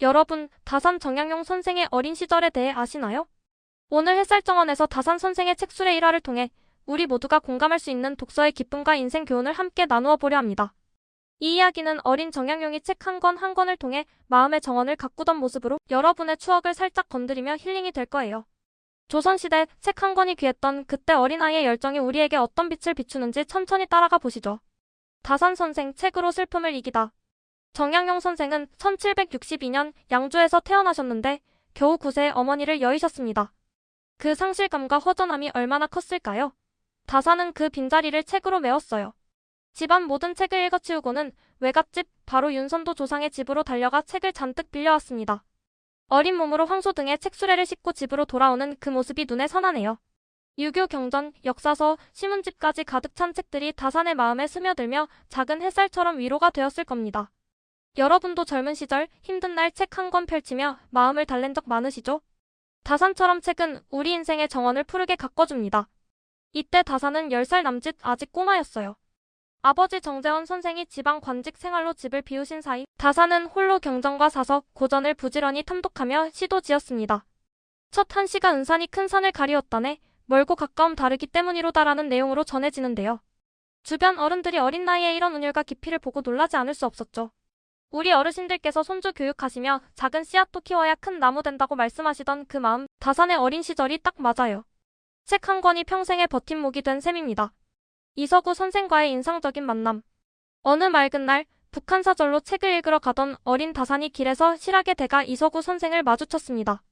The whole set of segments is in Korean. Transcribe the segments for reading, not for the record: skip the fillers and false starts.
여러분, 다산 정약용 선생의 어린 시절에 대해 아시나요? 오늘 햇살정원에서 다산 선생의 책술의 일화를 통해 우리 모두가 공감할 수 있는 독서의 기쁨과 인생 교훈을 함께 나누어 보려 합니다. 이 이야기는 어린 정약용이 책 한 권 한 권을 통해 마음의 정원을 가꾸던 모습으로 여러분의 추억을 살짝 건드리며 힐링이 될 거예요. 조선시대 책 한 권이 귀했던 그때 어린아이의 열정이 우리에게 어떤 빛을 비추는지 천천히 따라가 보시죠. 다산 선생 책으로 슬픔을 이기다. 정약용 선생은 1762년 양주에서 태어나셨는데 겨우 9세의 어머니를 여의셨습니다. 그 상실감과 허전함이 얼마나 컸을까요? 다산은 그 빈자리를 책으로 메웠어요. 집안 모든 책을 읽어치우고는 외갓집 바로 윤선도 조상의 집으로 달려가 책을 잔뜩 빌려왔습니다. 어린 몸으로 황소 등의 책수레를 싣고 집으로 돌아오는 그 모습이 눈에 선하네요. 유교 경전, 역사서, 신문집까지 가득 찬 책들이 다산의 마음에 스며들며 작은 햇살처럼 위로가 되었을 겁니다. 여러분도 젊은 시절 힘든 날 책 한 권 펼치며 마음을 달랜 적 많으시죠? 다산처럼 책은 우리 인생의 정원을 푸르게 가꿔줍니다. 이때 다산은 10살 남짓 아직 꼬마였어요. 아버지 정재원 선생이 지방 관직 생활로 집을 비우신 사이 다산은 홀로 경전과 사서 고전을 부지런히 탐독하며 시도 지었습니다. 첫 한시가 은산이 큰 산을 가리웠다네 멀고 가까움 다르기 때문이로다라는 내용으로 전해지는데요. 주변 어른들이 어린 나이에 이런 운율과 깊이를 보고 놀라지 않을 수 없었죠. 우리 어르신들께서 손주 교육하시며 작은 씨앗도 키워야 큰 나무 된다고 말씀하시던 그 마음, 다산의 어린 시절이 딱 맞아요. 책 한 권이 평생의 버팀목이 된 셈입니다. 이서구 선생과의 인상적인 만남. 어느 맑은 날 북한사절로 책을 읽으러 가던 어린 다산이 길에서 실학의 대가 이서구 선생을 마주쳤습니다.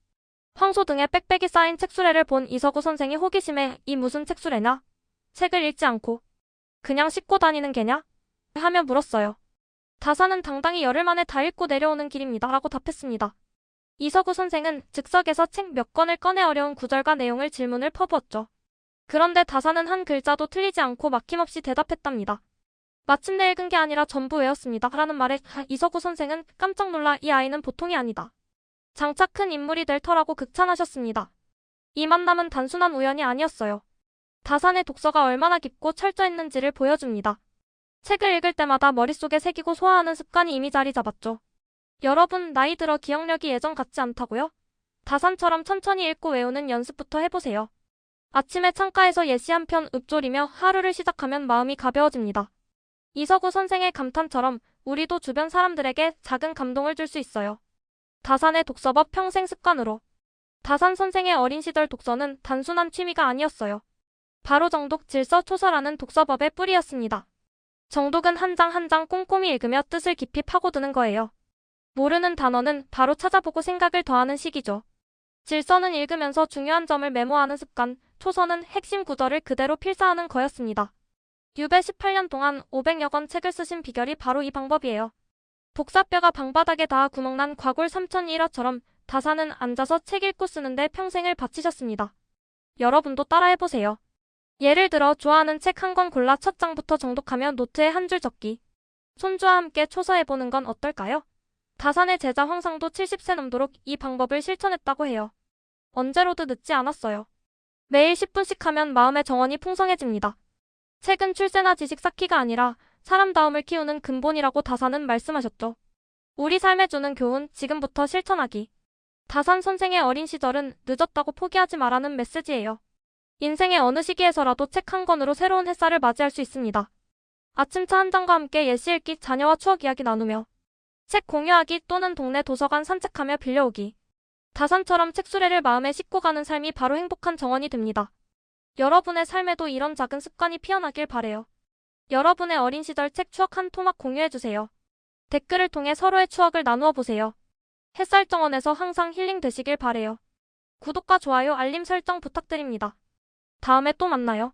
황소 등에 빽빽이 쌓인 책수레를 본 이서구 선생이 호기심에 이 무슨 책수레냐? 책을 읽지 않고 그냥 싣고 다니는 게냐? 하며 물었어요. 다산은 당당히 열흘 만에 다 읽고 내려오는 길입니다. 라고 답했습니다. 이서구 선생은 즉석에서 책 몇 권을 꺼내 어려운 구절과 내용을 질문을 퍼부었죠. 그런데 다산은 한 글자도 틀리지 않고 막힘없이 대답했답니다. 마침내 읽은 게 아니라 전부 외웠습니다. 라는 말에 이서구 선생은 깜짝 놀라 이 아이는 보통이 아니다. 장차 큰 인물이 될 터라고 극찬하셨습니다. 이 만남은 단순한 우연이 아니었어요. 다산의 독서가 얼마나 깊고 철저했는지를 보여줍니다. 책을 읽을 때마다 머릿속에 새기고 소화하는 습관이 이미 자리 잡았죠. 여러분, 나이 들어 기억력이 예전 같지 않다고요? 다산처럼 천천히 읽고 외우는 연습부터 해보세요. 아침에 창가에서 예시 한 편 읊조리며 하루를 시작하면 마음이 가벼워집니다. 이서구 선생의 감탄처럼 우리도 주변 사람들에게 작은 감동을 줄 수 있어요. 다산의 독서법 평생 습관으로. 다산 선생의 어린 시절 독서는 단순한 취미가 아니었어요. 바로 정독, 질서, 초서라는 독서법의 뿌리였습니다. 정독은 한 장 한 장 꼼꼼히 읽으며 뜻을 깊이 파고드는 거예요. 모르는 단어는 바로 찾아보고 생각을 더하는 시기죠. 질서는 읽으면서 중요한 점을 메모하는 습관, 초서는 핵심 구절을 그대로 필사하는 거였습니다. 유배 18년 동안 500여 권 책을 쓰신 비결이 바로 이 방법이에요. 복사뼈가 방바닥에 닿아 구멍난 과골 삼천 일화처럼 다산은 앉아서 책 읽고 쓰는데 평생을 바치셨습니다. 여러분도 따라해보세요. 예를 들어 좋아하는 책 한 권 골라 첫 장부터 정독하며 노트에 한 줄 적기. 손주와 함께 초서해보는 건 어떨까요? 다산의 제자 황상도 70세 넘도록 이 방법을 실천했다고 해요. 언제로도 늦지 않았어요. 매일 10분씩 하면 마음의 정원이 풍성해집니다. 책은 출세나 지식 쌓기가 아니라 사람다움을 키우는 근본이라고 다산은 말씀하셨죠. 우리 삶에 주는 교훈, 지금부터 실천하기. 다산 선생의 어린 시절은 늦었다고 포기하지 말라는 메시지예요. 인생의 어느 시기에서라도 책 한 권으로 새로운 햇살을 맞이할 수 있습니다. 아침차 한 잔과 함께 예시 읽기, 자녀와 추억 이야기 나누며 책 공유하기 또는 동네 도서관 산책하며 빌려오기. 다산처럼 책수레를 마음에 싣고 가는 삶이 바로 행복한 정원이 됩니다. 여러분의 삶에도 이런 작은 습관이 피어나길 바래요. 여러분의 어린 시절 책 추억 한 토막 공유해주세요. 댓글을 통해 서로의 추억을 나누어 보세요. 햇살정원에서 항상 힐링 되시길 바래요. 구독과 좋아요, 알림 설정 부탁드립니다. 다음에 또 만나요.